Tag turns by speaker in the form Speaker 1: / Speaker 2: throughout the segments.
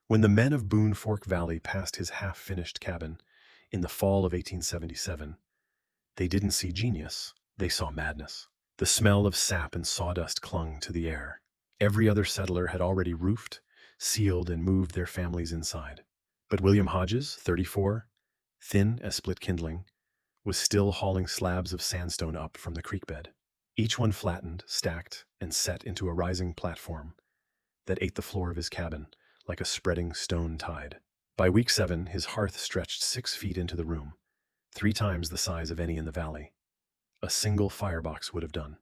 Speaker 1: When the men of Boone Fork Valley passed his half-finished cabin in the fall of 1877, they didn't see genius, they saw madness. The smell of sap and sawdust clung to the air. Every other settler had already roofed, sealed, and moved their families inside. But William Hodges, 34, thin as split kindling, was still hauling slabs of sandstone up from the creek bed. Each one flattened, stacked, and set into a rising platform that ate the floor of his cabin like a spreading stone tide. By week 7, his hearth stretched 6 feet into the room, 3 times the size of any in the valley. A single firebox would have done.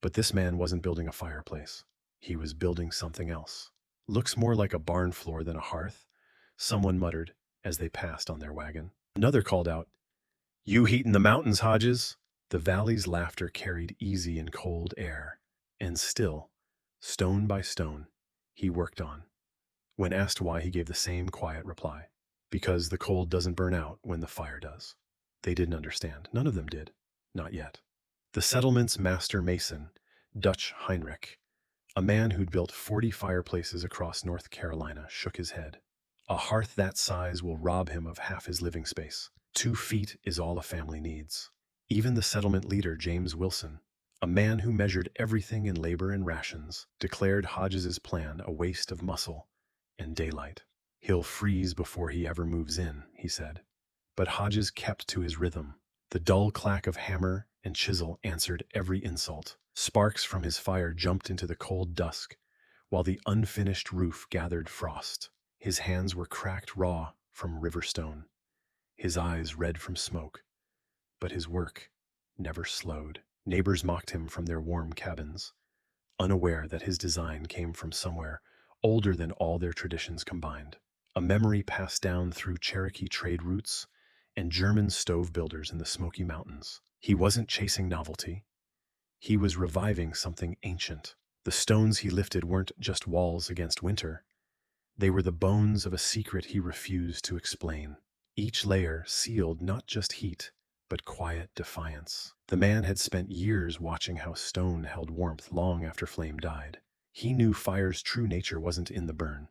Speaker 1: But this man wasn't building a fireplace. He was building something else. Looks more like a barn floor than a hearth, someone muttered as they passed on their wagon. Another called out, "You heatin' the mountains, Hodges." The valley's laughter carried easy in cold air, and still, stone by stone, he worked on. When asked why, he gave the same quiet reply. Because the cold doesn't burn out when the fire does. They didn't understand. None of them did. Not yet. The settlement's master mason, Dutch Heinrich, a man who'd built 40 fireplaces across North Carolina, shook his head. A hearth that size will rob him of half his living space. 2 feet is all a family needs. Even the settlement leader, James Wilson, a man who measured everything in labor and rations, declared Hodges's plan a waste of muscle and daylight. "He'll freeze before he ever moves in," he said. But Hodges kept to his rhythm. The dull clack of hammer and chisel answered every insult. Sparks from his fire jumped into the cold dusk, while the unfinished roof gathered frost. His hands were cracked raw from river stone, his eyes red from smoke, but his work never slowed. Neighbors mocked him from their warm cabins, unaware that his design came from somewhere older than all their traditions combined. A memory passed down through Cherokee trade routes and German stove builders in the Smoky Mountains. He wasn't chasing novelty. He was reviving something ancient. The stones he lifted weren't just walls against winter. They were the bones of a secret he refused to explain. Each layer sealed not just heat, but quiet defiance. The man had spent years watching how stone held warmth long after flame died. He knew fire's true nature wasn't in the burn.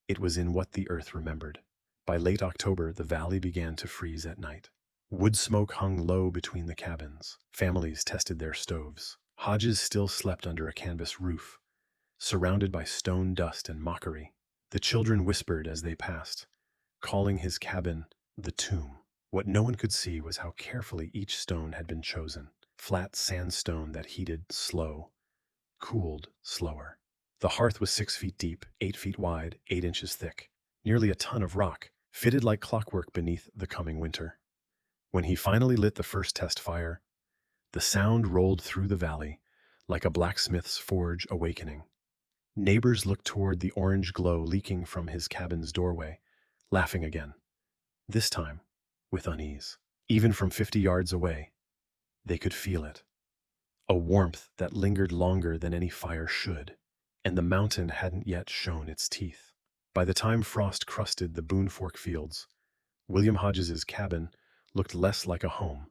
Speaker 1: It was in what the earth remembered. By late October, the valley began to freeze at night. Wood smoke hung low between the cabins. Families tested their stoves. Hodges still slept under a canvas roof, surrounded by stone dust and mockery. The children whispered as they passed, calling his cabin the tomb. What no one could see was how carefully each stone had been chosen. Flat sandstone that heated slow, cooled slower. The hearth was 6 feet deep, 8 feet wide, 8 inches thick. Nearly a ton of rock, fitted like clockwork beneath the coming winter. When he finally lit the first test fire, the sound rolled through the valley like a blacksmith's forge awakening. Neighbors looked toward the orange glow leaking from his cabin's doorway, laughing again. This time, with unease. Even from 50 yards away, they could feel it. A warmth that lingered longer than any fire should, and the mountain hadn't yet shown its teeth. By the time frost crusted the Boone Fork fields, William Hodges's cabin looked less like a home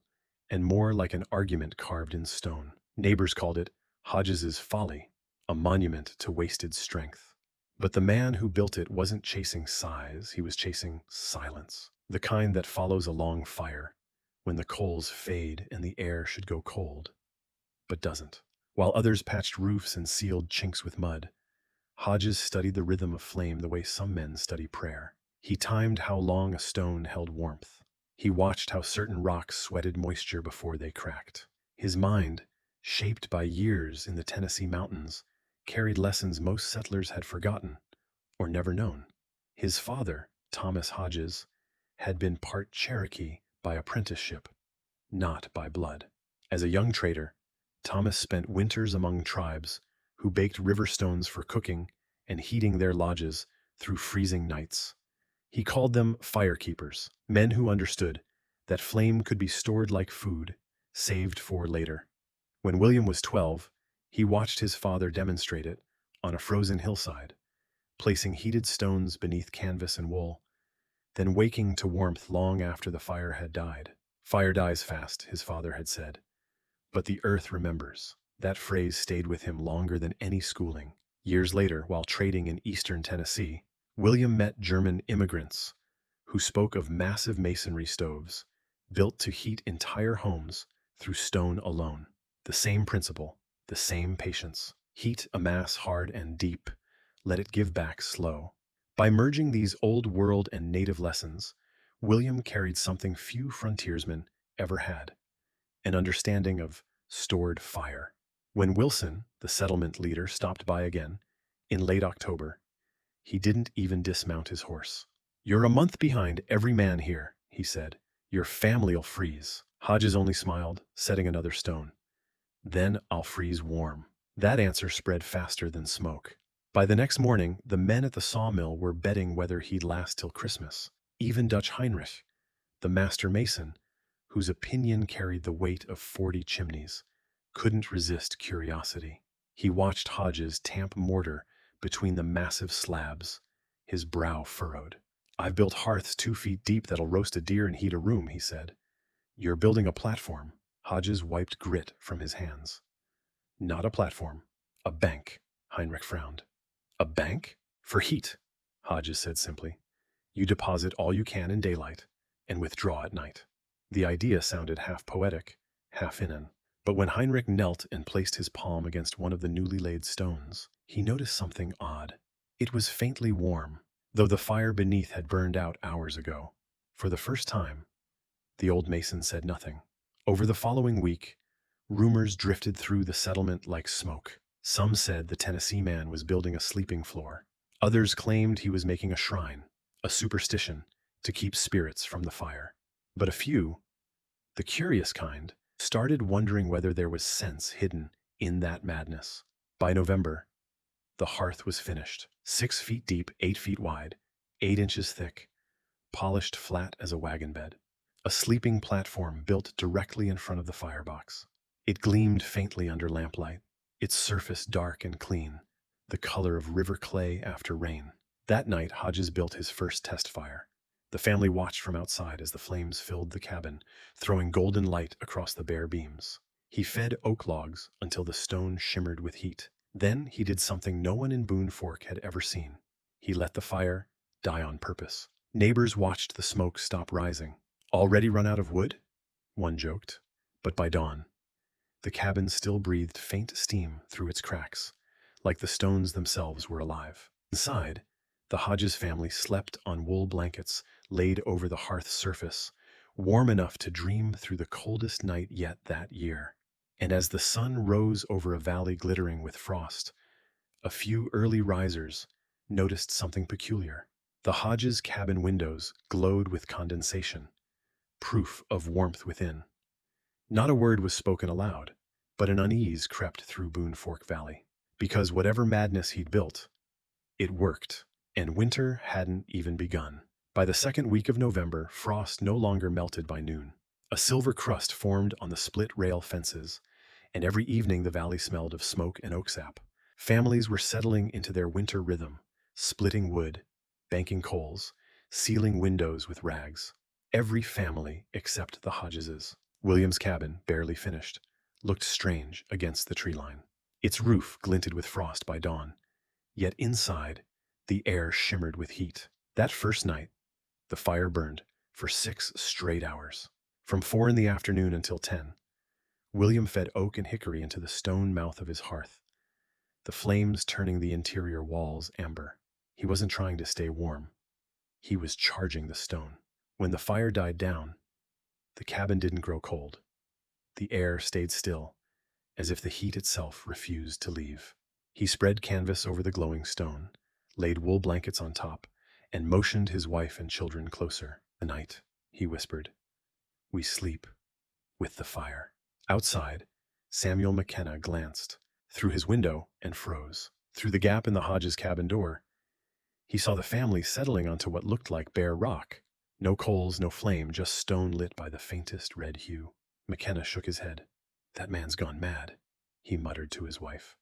Speaker 1: and more like an argument carved in stone. Neighbors called it Hodges's folly, a monument to wasted strength. But the man who built it wasn't chasing size, he was chasing silence. The kind that follows a long fire, when the coals fade and the air should go cold, but doesn't. While others patched roofs and sealed chinks with mud, Hodges studied the rhythm of flame the way some men study prayer. He timed how long a stone held warmth. He watched how certain rocks sweated moisture before they cracked. His mind, shaped by years in the Tennessee mountains, carried lessons most settlers had forgotten or never known. His father, Thomas Hodges, had been part Cherokee by apprenticeship, not by blood. As a young trader, Thomas spent winters among tribes who baked river stones for cooking and heating their lodges through freezing nights. He called them firekeepers, men who understood that flame could be stored like food, saved for later. When William was 12, he watched his father demonstrate it on a frozen hillside, placing heated stones beneath canvas and wool, then waking to warmth long after the fire had died. "Fire dies fast," his father had said, "but the earth remembers." That phrase stayed with him longer than any schooling. Years later, while trading in eastern Tennessee, William met German immigrants who spoke of massive masonry stoves built to heat entire homes through stone alone. The same principle, the same patience. Heat a mass hard and deep, let it give back slow. By merging these old world and native lessons, William carried something few frontiersmen ever had: an understanding of stored fire. When Wilson, the settlement leader, stopped by again in late October, he didn't even dismount his horse. "You're a month behind every man here," he said. "Your family'll freeze." Hodges only smiled, setting another stone. "Then I'll freeze warm." That answer spread faster than smoke. By the next morning, the men at the sawmill were betting whether he'd last till Christmas. Even Dutch Heinrich, the master mason, whose opinion carried the weight of 40 chimneys, couldn't resist curiosity. He watched Hodges tamp mortar between the massive slabs, his brow furrowed. "I've built hearths 2 feet deep that'll roast a deer and heat a room," he said. "You're building a platform." Hodges wiped grit from his hands. "Not a platform, a bank," Heinrich frowned. "A bank? For heat," Hodges said simply. "You deposit all you can in daylight and withdraw at night." The idea sounded half poetic, half inane. But when Heinrich knelt and placed his palm against one of the newly laid stones, he noticed something odd. It was faintly warm, though the fire beneath had burned out hours ago. For the first time, the old mason said nothing. Over the following week, rumors drifted through the settlement like smoke. Some said the Tennessee man was building a sleeping floor. Others claimed he was making a shrine, a superstition, to keep spirits from the fire. But a few, the curious kind, started wondering whether there was sense hidden in that madness. By November, the hearth was finished. 6 feet deep, 8 feet wide, 8 inches thick, polished flat as a wagon bed. A sleeping platform built directly in front of the firebox. It gleamed faintly under lamplight, its surface dark and clean, the color of river clay after rain. That night, Hodges built his first test fire. The family watched from outside as the flames filled the cabin, throwing golden light across the bare beams. He fed oak logs until the stone shimmered with heat. Then he did something no one in Boone Fork had ever seen. He let the fire die on purpose. Neighbors watched the smoke stop rising. "Already run out of wood?" one joked. But by dawn, the cabin still breathed faint steam through its cracks, like the stones themselves were alive. Inside, the Hodges family slept on wool blankets laid over the hearth's surface, warm enough to dream through the coldest night yet that year. And as the sun rose over a valley glittering with frost, a few early risers noticed something peculiar. The Hodges cabin windows glowed with condensation, proof of warmth within. Not a word was spoken aloud, but an unease crept through Boone Fork Valley. Because whatever madness he'd built, it worked, and winter hadn't even begun. By the second week of November, frost no longer melted by noon. A silver crust formed on the split rail fences, and every evening the valley smelled of smoke and oak sap. Families were settling into their winter rhythm, splitting wood, banking coals, sealing windows with rags. Every family except the Hodgeses. William's cabin, barely finished, looked strange against the tree line. Its roof glinted with frost by dawn, yet inside, the air shimmered with heat. That first night, the fire burned for 6 straight hours. From 4 in the afternoon until 10, William fed oak and hickory into the stone mouth of his hearth, the flames turning the interior walls amber. He wasn't trying to stay warm. He was charging the stone. When the fire died down, the cabin didn't grow cold. The air stayed still, as if the heat itself refused to leave. He spread canvas over the glowing stone, laid wool blankets on top, and motioned his wife and children closer. "Tonight," he whispered, "we sleep with the fire." Outside, Samuel McKenna glanced through his window and froze. Through the gap in the Hodges cabin door, he saw the family settling onto what looked like bare rock. No coals, no flame, just stone lit by the faintest red hue. McKenna shook his head. "That man's gone mad," he muttered to his wife.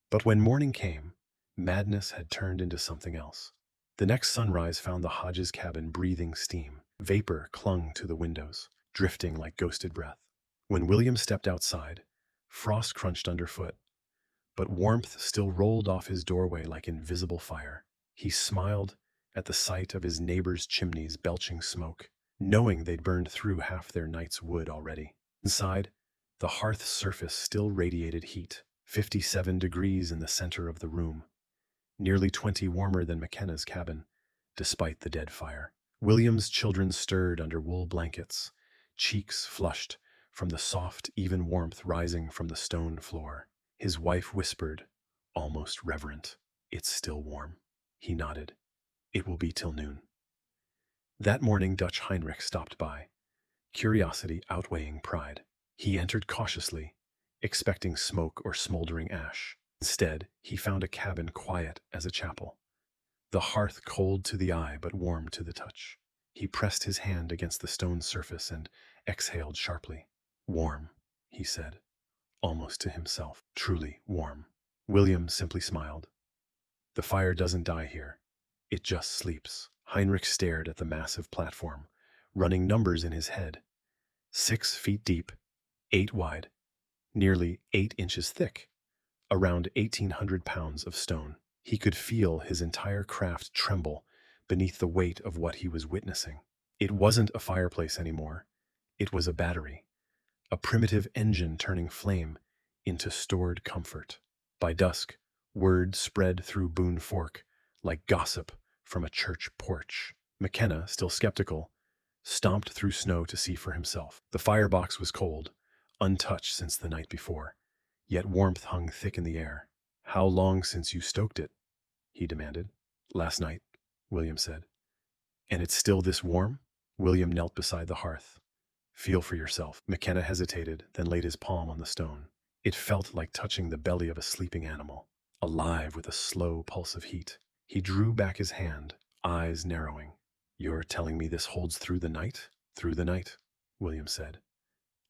Speaker 1: But when morning came, madness had turned into something else. The next sunrise found the Hodges cabin breathing steam. Vapor clung to the windows, drifting like ghosted breath. When William stepped outside, frost crunched underfoot, but warmth still rolled off his doorway like invisible fire. He smiled at the sight of his neighbor's chimneys belching smoke, knowing they'd burned through half their night's wood already. Inside, the hearth's surface still radiated heat, 57 degrees in the center of the room, nearly 20 warmer than McKenna's cabin, despite the dead fire. William's children stirred under wool blankets, cheeks flushed from the soft, even warmth rising from the stone floor. His wife whispered, almost reverent, "It's still warm." He nodded. "It will be till noon." That morning, Dutch Heinrich stopped by, curiosity outweighing pride. He entered cautiously, expecting smoke or smoldering ash. Instead, he found a cabin quiet as a chapel, the hearth cold to the eye but warm to the touch. He pressed his hand against the stone surface and exhaled sharply. "Warm," he said, almost to himself. "Truly warm." William simply smiled. "The fire doesn't die here. It just sleeps." Heinrich stared at the massive platform, running numbers in his head. 6 feet deep, 8 wide, nearly 8 inches thick, around 1,800 pounds of stone. He could feel his entire craft tremble beneath the weight of what he was witnessing. It wasn't a fireplace anymore. It was a battery, a primitive engine turning flame into stored comfort. By dusk, word spread through Boone Fork like gossip from a church porch. McKenna, still skeptical, stomped through snow to see for himself. The firebox was cold, untouched since the night before, yet warmth hung thick in the air. "How long since you stoked it?" he demanded. "Last night," William said. "And it's still this warm?" William knelt beside the hearth. "Feel for yourself." McKenna hesitated, then laid his palm on the stone. It felt like touching the belly of a sleeping animal, alive with a slow pulse of heat. He drew back his hand, eyes narrowing. "You're telling me this holds through the night?" "Through the night," William said.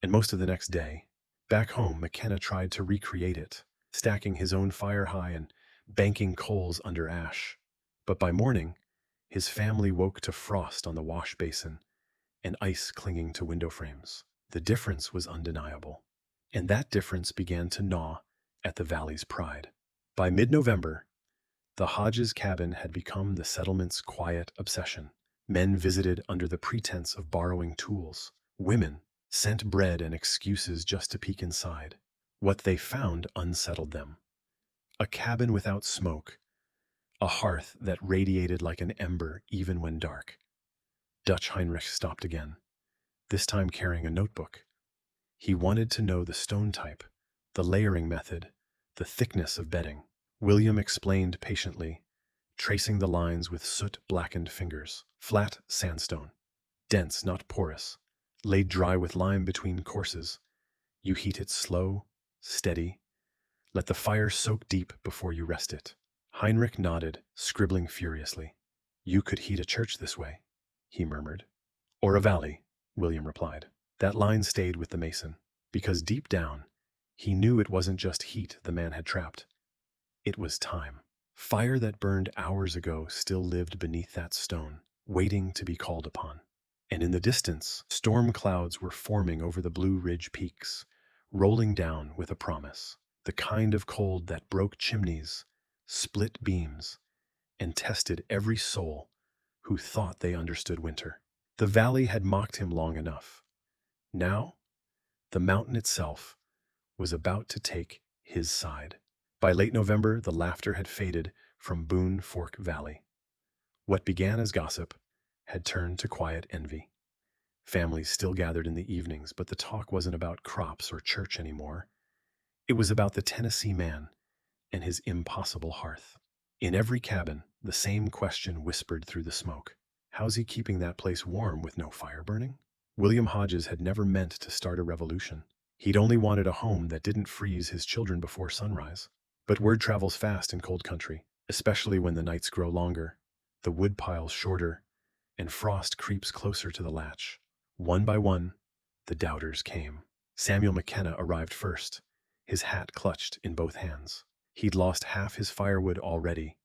Speaker 1: And most of the next day. Back home, McKenna tried to recreate it, stacking his own fire high and banking coals under ash. But by morning, his family woke to frost on the wash basin and ice clinging to window frames. The difference was undeniable, and that difference began to gnaw at the valley's pride. By mid-November, the Hodges cabin had become the settlement's quiet obsession. Men visited under the pretense of borrowing tools. Women sent bread and excuses just to peek inside. What they found unsettled them. A cabin without smoke, a hearth that radiated like an ember even when dark. Dutch Heinrich stopped again, this time carrying a notebook. He wanted to know the stone type, the layering method, the thickness of bedding. William explained patiently, tracing the lines with soot-blackened fingers. Flat sandstone, dense, not porous, laid dry with lime between courses. You heat it slow, steady. Let the fire soak deep before you rest it. Heinrich nodded, scribbling furiously. "You could heat a church this way," he murmured. "Or a valley," William replied. That line stayed with the mason, because deep down, he knew it wasn't just heat the man had trapped. It was time. Fire that burned hours ago still lived beneath that stone, waiting to be called upon. And in the distance, storm clouds were forming over the Blue Ridge peaks, rolling down with a promise. The kind of cold that broke chimneys, split beams, and tested every soul who thought they understood winter. The valley had mocked him long enough. Now, the mountain itself was about to take his side. By late November, the laughter had faded from Boone Fork Valley. What began as gossip had turned to quiet envy. Families still gathered in the evenings, but the talk wasn't about crops or church anymore. It was about the Tennessee man and his impossible hearth. In every cabin, the same question whispered through the smoke. How's he keeping that place warm with no fire burning? William Hodges had never meant to start a revolution. He'd only wanted a home that didn't freeze his children before sunrise. But word travels fast in cold country, especially when the nights grow longer, the wood piles shorter, and frost creeps closer to the latch. One by one, the doubters came. Samuel McKenna arrived first, his hat clutched in both hands. He'd lost half his firewood already,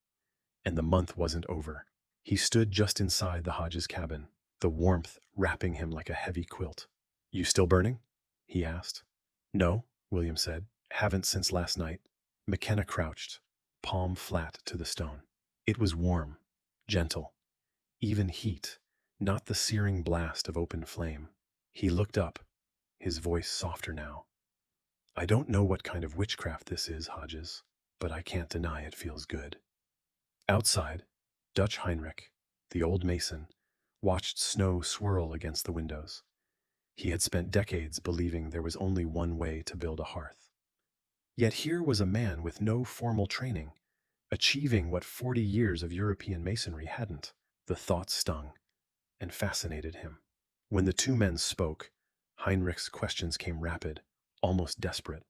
Speaker 1: and the month wasn't over. He stood just inside the Hodges cabin, the warmth wrapping him like a heavy quilt. "You still burning?" he asked. "No," William said. "Haven't since last night." McKenna crouched, palm flat to the stone. It was warm, gentle, even heat, not the searing blast of open flame. He looked up, his voice softer now. I don't know what kind of witchcraft this is, Hodges, but I can't deny it feels good. Outside, Dutch Heinrich, the old mason, watched snow swirl against the windows. He had spent decades believing there was only one way to build a hearth. Yet here was a man with no formal training, achieving what 40 years of European masonry hadn't. The thought stung and fascinated him. When the two men spoke, Heinrich's questions came rapid, almost desperate.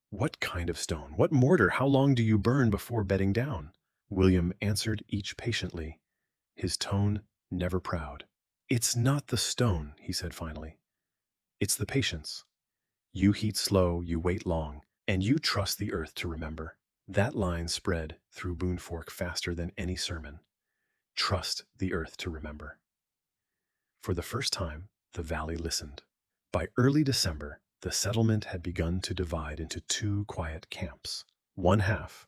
Speaker 1: What kind of stone? What mortar? How long do you burn before bedding down? William answered each patiently, his tone never proud. It's not the stone, he said finally. It's the patience. You heat slow, you wait long, and you trust the earth to remember. That line spread through Boone Fork faster than any sermon. Trust the earth to remember. For the first time, the valley listened. By early December, the settlement had begun to divide into two quiet camps. One half,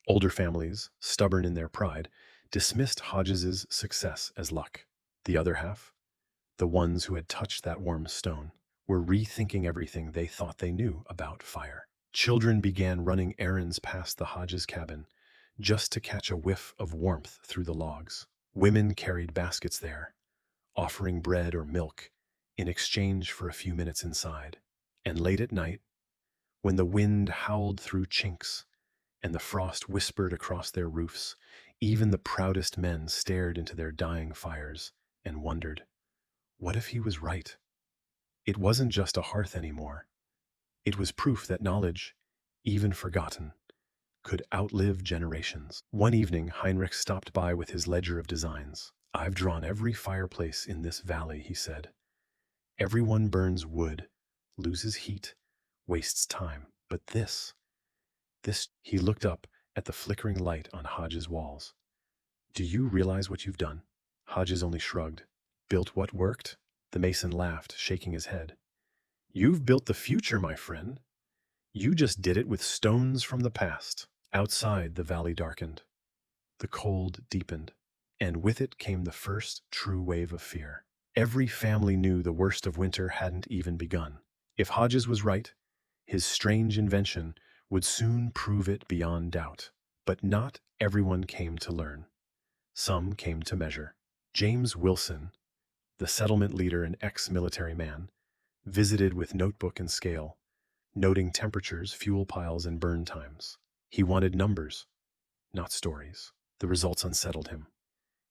Speaker 1: older families, stubborn in their pride, dismissed Hodges's success as luck. The other half, the ones who had touched that warm stone, were rethinking everything they thought they knew about fire. Children began running errands past the Hodges cabin just to catch a whiff of warmth through the logs. Women carried baskets there, offering bread or milk in exchange for a few minutes inside. And late at night, when the wind howled through chinks and the frost whispered across their roofs, even the proudest men stared into their dying fires and wondered, what if he was right? It wasn't just a hearth anymore. It was proof that knowledge, even forgotten, could outlive generations. One evening, Heinrich stopped by with his ledger of designs. I've drawn every fireplace in this valley, he said. Everyone burns wood, loses heat, wastes time. But this, he looked up at the flickering light on Hodges' walls. Do you realize what you've done? Hodges only shrugged. Built what worked? The mason laughed, shaking his head. You've built the future, my friend. You just did it with stones from the past. Outside, the valley darkened. The cold deepened, and with it came the first true wave of fear. Every family knew the worst of winter hadn't even begun. If Hodges was right, his strange invention would soon prove it beyond doubt. But not everyone came to learn. Some came to measure. James Wilson, the settlement leader and ex-military man, visited with notebook and scale, noting temperatures, fuel piles, and burn times. He wanted numbers, not stories. The results unsettled him.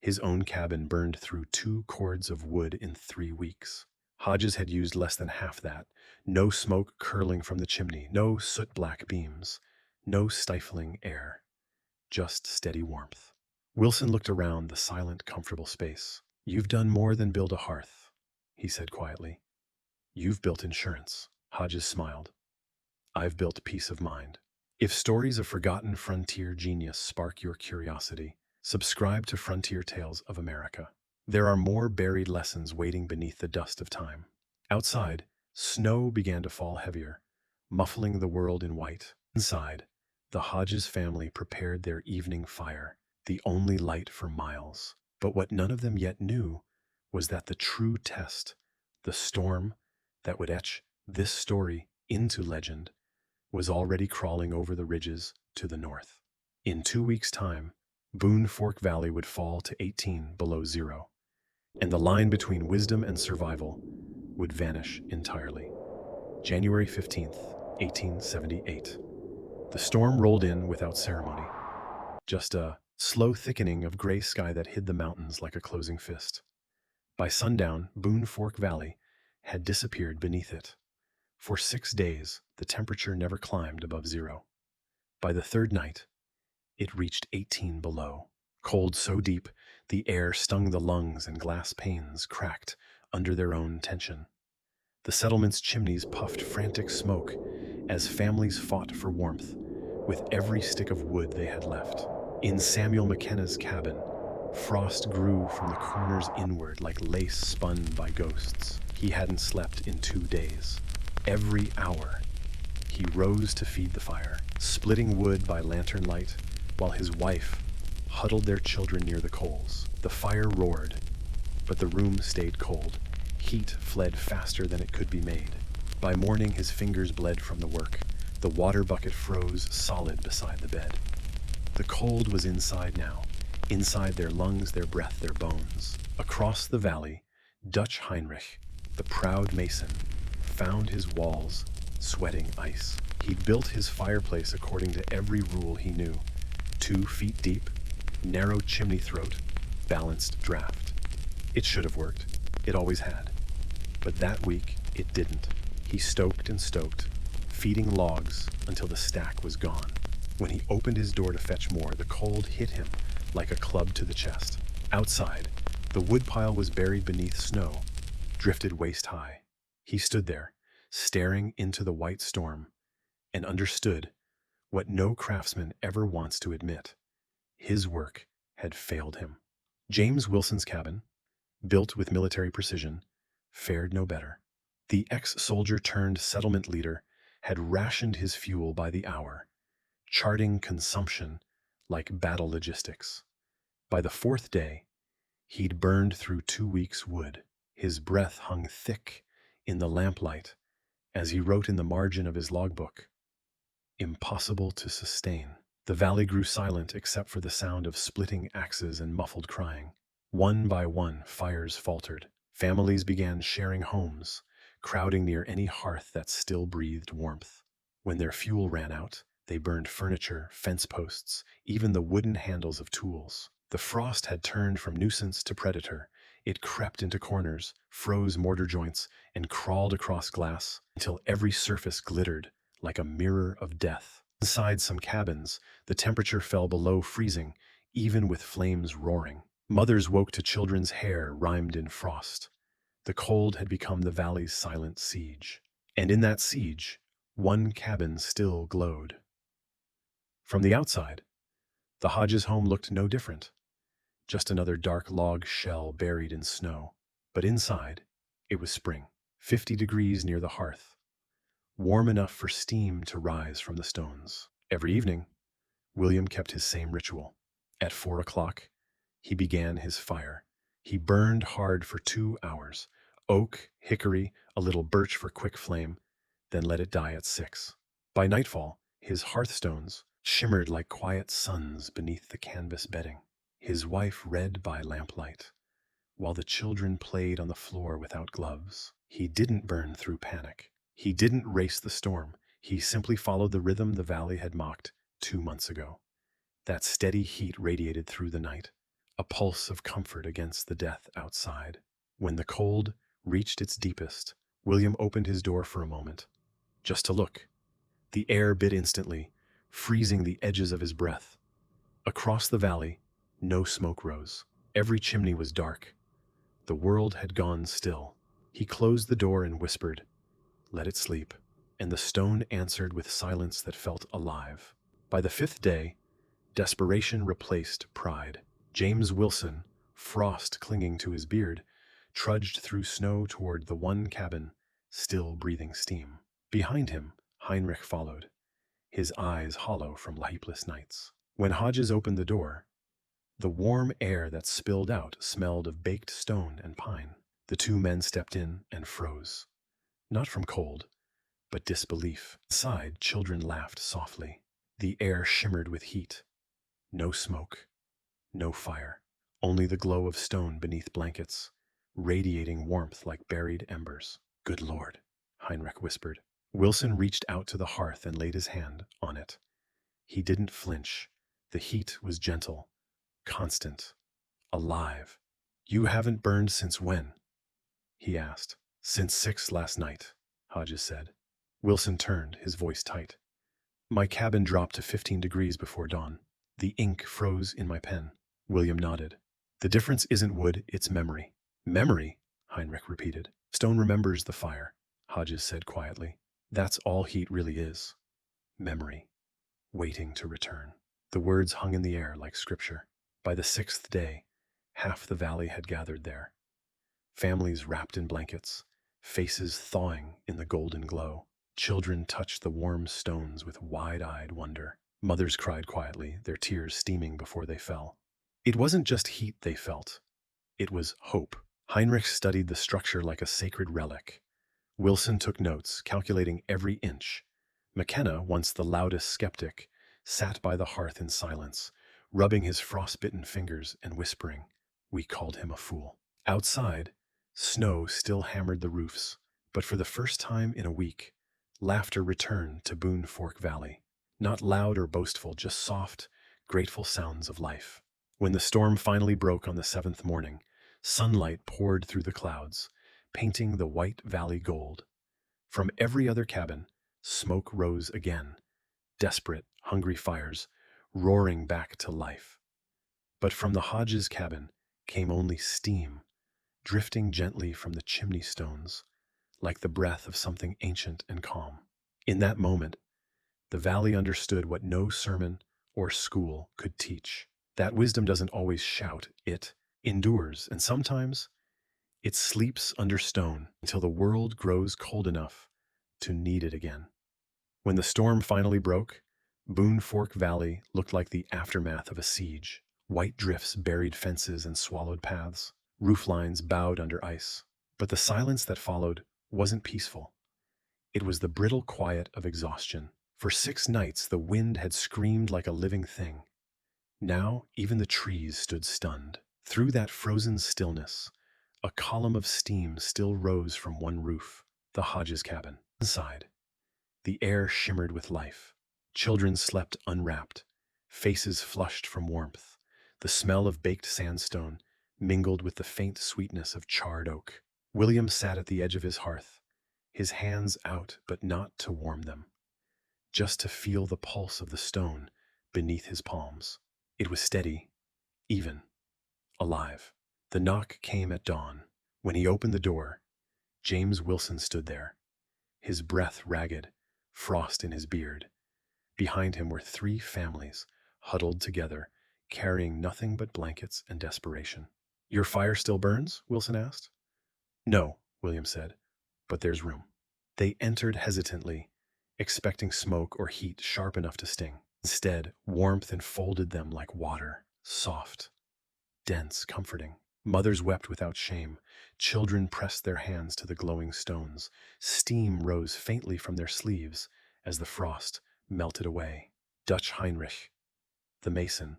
Speaker 1: His own cabin burned through 2 cords of wood in 3 weeks. Hodges had used less than half that. No smoke curling from the chimney, no soot-black beams, no stifling air, just steady warmth. Wilson looked around the silent, comfortable space. You've done more than build a hearth, he said quietly. You've built insurance. Hodges smiled. I've built peace of mind. If stories of forgotten frontier genius spark your curiosity, subscribe to Frontier Tales of America. There are more buried lessons waiting beneath the dust of time. Outside, snow began to fall heavier, muffling the world in white. Inside, the Hodges family prepared their evening fire, the only light for miles. But what none of them yet knew was that the true test, the storm that would etch this story into legend, was already crawling over the ridges to the north. In 2 weeks' time, Boone Fork Valley would fall to 18 below zero, and the line between wisdom and survival would vanish entirely. January 15th, 1878. The storm rolled in without ceremony, just a slow thickening of gray sky that hid the mountains like a closing fist. By sundown, Boone Fork Valley had disappeared beneath it. For 6 days, the temperature never climbed above zero. By the third night, it reached 18 below. Cold so deep, the air stung the lungs and glass panes cracked under their own tension. The settlement's chimneys puffed frantic smoke as families fought for warmth with every stick of wood they had left. In Samuel McKenna's cabin, frost grew from the corners inward like lace spun by ghosts. He hadn't slept in 2 days. Every hour, he rose to feed the fire, splitting wood by lantern light, while his wife huddled their children near the coals. The fire roared, but the room stayed cold. Heat fled faster than it could be made. By morning, his fingers bled from the work. The water bucket froze solid beside the bed. The cold was inside now, inside their lungs, their breath, their bones. Across the valley, Dutch Heinrich, the proud mason, found his walls sweating ice. He'd built his fireplace according to every rule he knew. 2 feet deep, narrow chimney throat, balanced draft. It should have worked. It always had. But that week, it didn't. He stoked and stoked, feeding logs until the stack was gone. When he opened his door to fetch more, the cold hit him like a club to the chest. Outside, the woodpile was buried beneath snow, drifted waist high. He stood there, staring into the white storm, and understood what no craftsman ever wants to admit. His work had failed him. James Wilson's cabin, built with military precision, fared no better. The ex-soldier turned settlement leader had rationed his fuel by the hour, charting consumption like battle logistics. By the 4th day, he'd burned through 2 weeks' wood. His breath hung thick in the lamplight as he wrote in the margin of his logbook, "Impossible to sustain." The valley grew silent except for the sound of splitting axes and muffled crying. One by one, fires faltered. Families began sharing homes, crowding near any hearth that still breathed warmth. When their fuel ran out, they burned furniture, fence posts, even the wooden handles of tools. The frost had turned from nuisance to predator. It crept into corners, froze mortar joints, and crawled across glass until every surface glittered like a mirror of death. Inside some cabins, the temperature fell below freezing, even with flames roaring. Mothers woke to children's hair rimed in frost. The cold had become the valley's silent siege. And in that siege, one cabin still glowed. From the outside, the Hodges home looked no different. Just another dark log shell buried in snow. But inside, it was spring. 50 degrees near the hearth, warm enough for steam to rise from the stones. Every evening, William kept his same ritual. At 4 o'clock, he began his fire. He burned hard for 2 hours. Oak, hickory, a little birch for quick flame, then let it die at 6. By nightfall, his hearthstones shimmered like quiet suns beneath the canvas bedding. His wife read by lamplight, while the children played on the floor without gloves. He didn't burn through panic. He didn't race the storm. He simply followed the rhythm the valley had mocked 2 months ago. That steady heat radiated through the night, a pulse of comfort against the death outside. When the cold reached its deepest, William opened his door for a moment, just to look. The air bit instantly, freezing the edges of his breath. Across the valley, no smoke rose. Every chimney was dark. The world had gone still. He closed the door and whispered, "Let it sleep." And the stone answered with silence that felt alive. By the 5th day, desperation replaced pride. James Wilson, frost clinging to his beard, trudged through snow toward the one cabin, still breathing steam. Behind him, Heinrich followed, his eyes hollow from sleepless nights. When Hodges opened the door, the warm air that spilled out smelled of baked stone and pine. The 2 men stepped in and froze, not from cold, but disbelief. Inside, children laughed softly. The air shimmered with heat. No smoke, no fire, only the glow of stone beneath blankets, radiating warmth like buried embers. "Good Lord," Heinrich whispered. Wilson reached out to the hearth and laid his hand on it. He didn't flinch. The heat was gentle, constant, alive. "You haven't burned since when?" he asked. "Since 6 last night," Hodges said. Wilson turned, his voice tight. "My cabin dropped to 15 degrees before dawn. The ink froze in my pen." William nodded. "The difference isn't wood, it's memory." "Memory?" Heinrich repeated. "Stone remembers the fire," Hodges said quietly. "That's all heat really is. Memory, waiting to return." The words hung in the air like scripture. By the 6th day, half the valley had gathered there. Families wrapped in blankets, faces thawing in the golden glow. Children touched the warm stones with wide-eyed wonder. Mothers cried quietly, their tears steaming before they fell. It wasn't just heat they felt, it was hope. Heinrich studied the structure like a sacred relic. Wilson took notes, calculating every inch. McKenna, once the loudest skeptic, sat by the hearth in silence, rubbing his frostbitten fingers and whispering. We called him a fool. Outside, snow still hammered the roofs, but for the first time in a week, laughter returned to Boone Fork Valley. Not loud or boastful, just soft, grateful sounds of life. When the storm finally broke on the seventh morning, sunlight poured through the clouds, painting the white valley gold. From every other cabin, smoke rose again, desperate, hungry fires, roaring back to life. But from the Hodges cabin came only steam, drifting gently from the chimney stones, like the breath of something ancient and calm. In that moment, the valley understood what no sermon or school could teach. That wisdom doesn't always shout, it endures, and sometimes it sleeps under stone until the world grows cold enough to need it again. When the storm finally broke, Boone Fork Valley looked like the aftermath of a siege. White drifts buried fences and swallowed paths. Roof lines bowed under ice. But the silence that followed wasn't peaceful. It was the brittle quiet of exhaustion. For 6 nights, the wind had screamed like a living thing. Now, even the trees stood stunned. Through that frozen stillness, a column of steam still rose from one roof, the Hodges cabin. Inside, the air shimmered with life. Children slept unwrapped, faces flushed from warmth. The smell of baked sandstone mingled with the faint sweetness of charred oak. William sat at the edge of his hearth, his hands out but not to warm them, just to feel the pulse of the stone beneath his palms. It was steady, even, alive. The knock came at dawn. When he opened the door, James Wilson stood there, his breath ragged, frost in his beard. Behind him were 3 families, huddled together, carrying nothing but blankets and desperation. Your fire still burns? Wilson asked. No, William said, but there's room. They entered hesitantly, expecting smoke or heat sharp enough to sting. Instead, warmth enfolded them like water, soft, dense, comforting. Mothers wept without shame. Children pressed their hands to the glowing stones. Steam rose faintly from their sleeves as the frost melted away. Dutch Heinrich, the mason,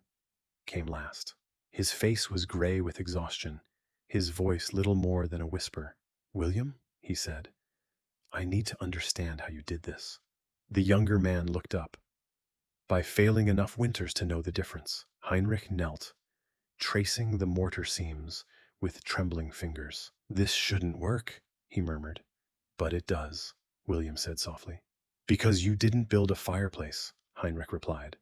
Speaker 1: came last. His face was gray with exhaustion, his voice little more than a whisper. William, he said, I need to understand how you did this. The younger man looked up. By failing enough winters to know the difference. Heinrich knelt, tracing the mortar seams with trembling fingers. This shouldn't work, he murmured. But it does, William said softly. Because you didn't build a fireplace, Heinrich replied.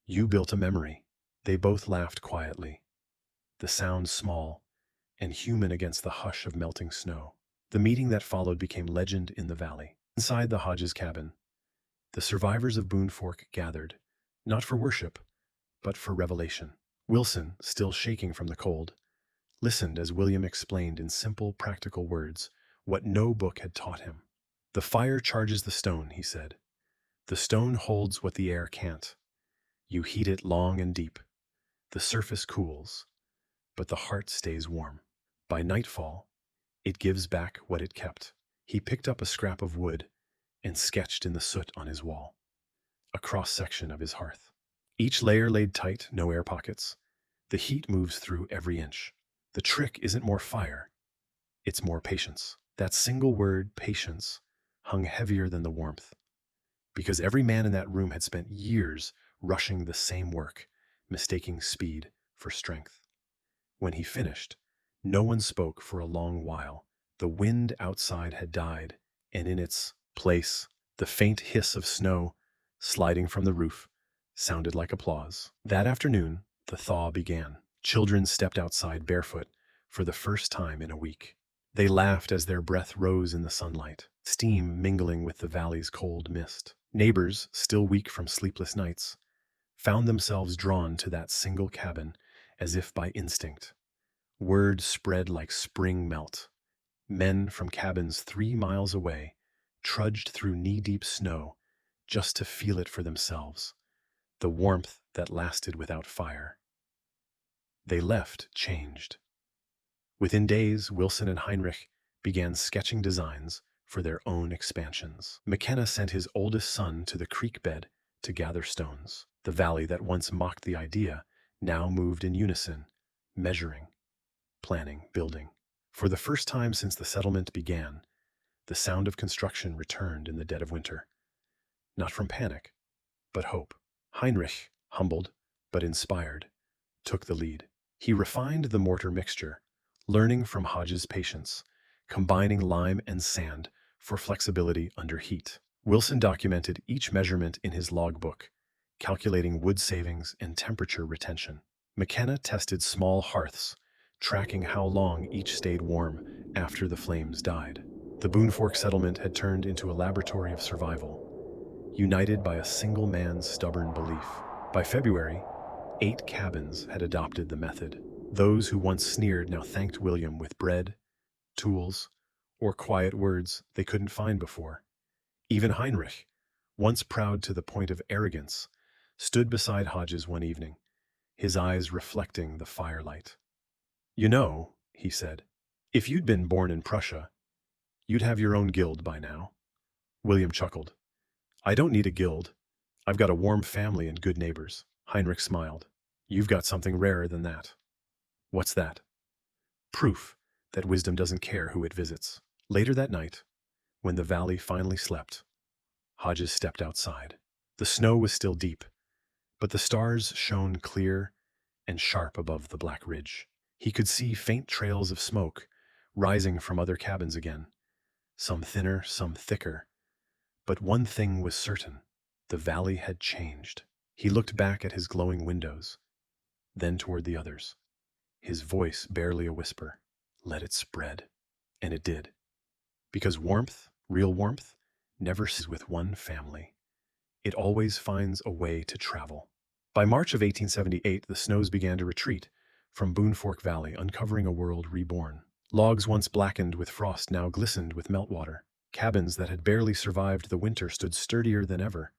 Speaker 1: You built a memory. They both laughed quietly, the sound small and human against the hush of melting snow. The meeting that followed became legend in the valley. Inside the Hodges cabin, the survivors of Boone Fork gathered, not for worship, but for revelation. Wilson, still shaking from the cold, listened as William explained in simple, practical words what no book had taught him. The fire charges the stone, he said. The stone holds what the air can't. You heat it long and deep. The surface cools, but the heart stays warm. By nightfall, it gives back what it kept. He picked up a scrap of wood and sketched in the soot on his wall, a cross-section of his hearth. Each layer laid tight, no air pockets. The heat moves through every inch. The trick isn't more fire, it's more patience. That single word, patience, hung heavier than the warmth, because every man in that room had spent years rushing the same work, mistaking speed for strength. When he finished, no one spoke for a long while. The wind outside had died, and in its place, the faint hiss of snow sliding from the roof sounded like applause. That afternoon, the thaw began. Children stepped outside barefoot for the first time in a week. They laughed as their breath rose in the sunlight, steam mingling with the valley's cold mist. Neighbors, still weak from sleepless nights, found themselves drawn to that single cabin as if by instinct. Word spread like spring melt. Men from cabins 3 miles away trudged through knee-deep snow just to feel it for themselves. the warmth that lasted without fire. They left changed. Within days, Wilson and Heinrich began sketching designs for their own expansions. McKenna sent his oldest son to the creek bed to gather stones. The valley that once mocked the idea now moved in unison, measuring, planning, building. For the first time since the settlement began, the sound of construction returned in the dead of winter. Not from panic, but hope. Heinrich, humbled but inspired, took the lead. He refined the mortar mixture, learning from Hodges' patience, combining lime and sand for flexibility under heat. Wilson documented each measurement in his logbook, calculating wood savings and temperature retention. McKenna tested small hearths, tracking how long each stayed warm after the flames died. The Boone Fork settlement had turned into a laboratory of survival, united by a single man's stubborn belief. By February, 8 cabins had adopted the method. Those who once sneered now thanked William with bread, tools, or quiet words they couldn't find before. Even Heinrich, once proud to the point of arrogance, stood beside Hodges one evening, his eyes reflecting the firelight. "You know," he said, "if you'd been born in Prussia, you'd have your own guild by now." William chuckled. "I don't need a guild. I've got a warm family and good neighbors." Heinrich smiled. "You've got something rarer than that." "What's that?" "Proof that wisdom doesn't care who it visits." Later that night, when the valley finally slept, Hodges stepped outside. The snow was still deep, but the stars shone clear and sharp above the black ridge. He could see faint trails of smoke rising from other cabins again, some thinner, some thicker. But one thing was certain: the valley had changed. He looked back at his glowing windows, then toward the others, his voice barely a whisper. Let it spread. And it did. Because warmth, real warmth, never stays with one family. It always finds a way to travel. By March of 1878, the snows began to retreat from Boone Fork Valley, uncovering a world reborn. Logs once blackened with frost now glistened with meltwater. Cabins that had barely survived the winter stood sturdier than ever,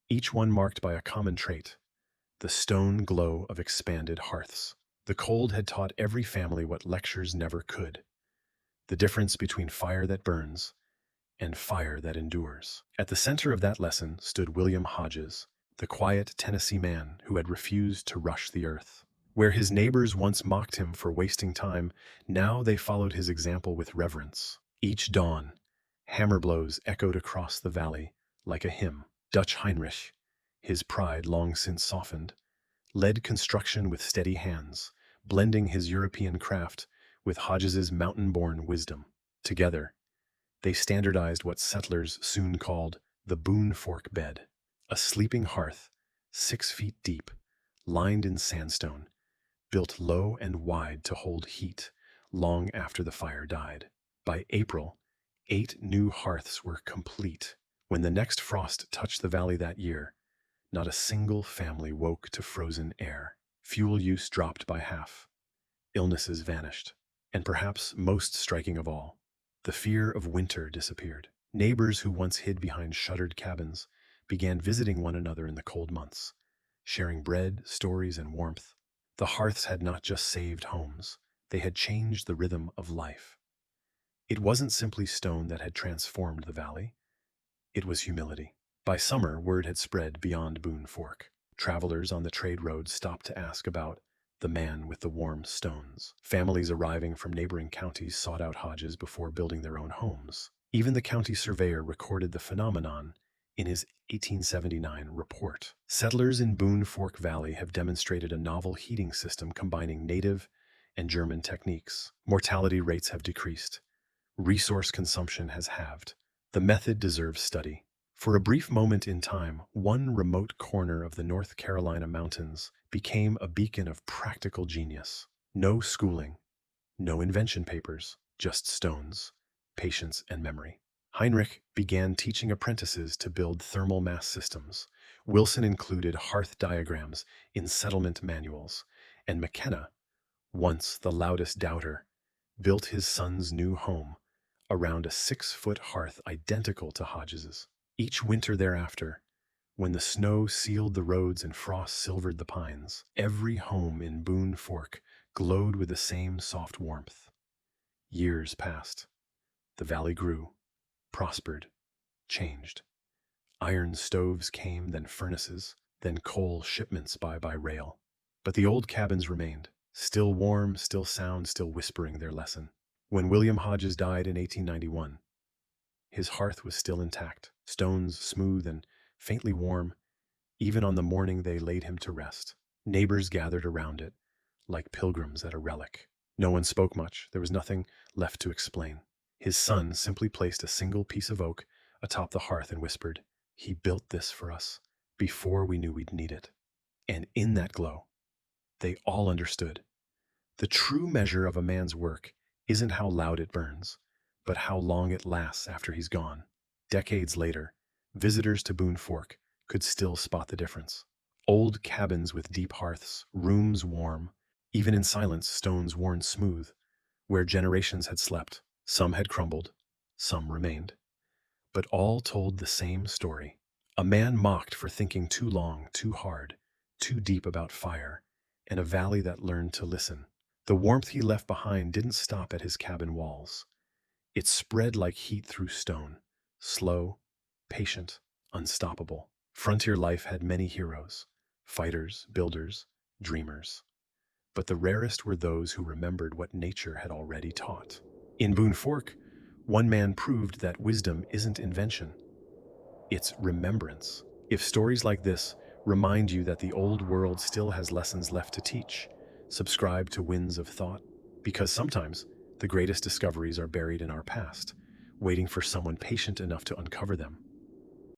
Speaker 1: each one marked by a common trait: the stone glow of expanded hearths. The cold had taught every family what lectures never could: the difference between fire that burns and fire that endures. At the center of that lesson stood William Hodges, the quiet Tennessee man who had refused to rush the earth. Where his neighbors once mocked him for wasting time, now they followed his example with reverence. Each dawn, hammer blows echoed across the valley like a hymn. Dutch Heinrich, his pride long since softened, led construction with steady hands, blending his European craft with Hodges's mountain-born wisdom. Together, they standardized what settlers soon called the Boone Fork bed, a sleeping hearth 6 feet deep, lined in sandstone, built low and wide to hold heat long after the fire died. By April, 8 new hearths were complete. When the next frost touched the valley that year, not a single family woke to frozen air. Fuel use dropped by half. Illnesses vanished. And perhaps most striking of all, the fear of winter disappeared. Neighbors who once hid behind shuttered cabins began visiting one another in the cold months, sharing bread, stories, and warmth. The hearths had not just saved homes, they had changed the rhythm of life. It wasn't simply stone that had transformed the valley, it was humility. By summer, word had spread beyond Boone Fork. Travelers on the trade road stopped to ask about the man with the warm stones. Families arriving from neighboring counties sought out Hodges before building their own homes. Even the county surveyor recorded the phenomenon in his 1879 report. Settlers in Boone Fork Valley have demonstrated a novel heating system combining native and German techniques. Mortality rates have decreased. Resource consumption has halved. The method deserves study. For a brief moment in time, one remote corner of the North Carolina mountains became a beacon of practical genius. No schooling, no invention papers, just stones, patience, and memory. Heinrich began teaching apprentices to build thermal mass systems. Wilson included hearth diagrams in settlement manuals, and McKenna, once the loudest doubter, built his son's new home around a 6-foot hearth identical to Hodges's. Each winter thereafter, When the snow sealed the roads and frost silvered the pines, every home in Boone Fork glowed with the same soft warmth. Years passed. The valley grew, prospered, changed. Iron stoves came, then furnaces, then coal shipments by rail. But the old cabins remained, still warm, still sound, still whispering their lesson. When William Hodges died in 1891, his hearth was still intact, stones smooth and faintly warm, even on the morning they laid him to rest. Neighbors gathered around it, like pilgrims at a relic. No one spoke much. There was nothing left to explain. His son simply placed a single piece of oak atop the hearth and whispered, "He built this for us before we knew we'd need it." And in that glow, they all understood. The true measure of a man's work isn't how loud it burns, but how long it lasts after he's gone. Decades later, visitors to Boone Fork could still spot the difference. Old cabins with deep hearths, rooms warm, even in silence, stones worn smooth, where generations had slept. Some had crumbled, some remained, but all told the same story. A man mocked for thinking too long, too hard, too deep about fire, and a valley that learned to listen. The warmth he left behind didn't stop at his cabin walls. It spread like heat through stone, slow, patient, unstoppable. Frontier life had many heroes, fighters, builders, dreamers. But the rarest were those who remembered what nature had already taught. In Boone Fork, one man proved that wisdom isn't invention, it's remembrance. If stories like this remind you that the old world still has lessons left to teach, subscribe to Winds of Thought, because sometimes the greatest discoveries are buried in our past, waiting for someone patient enough to uncover them.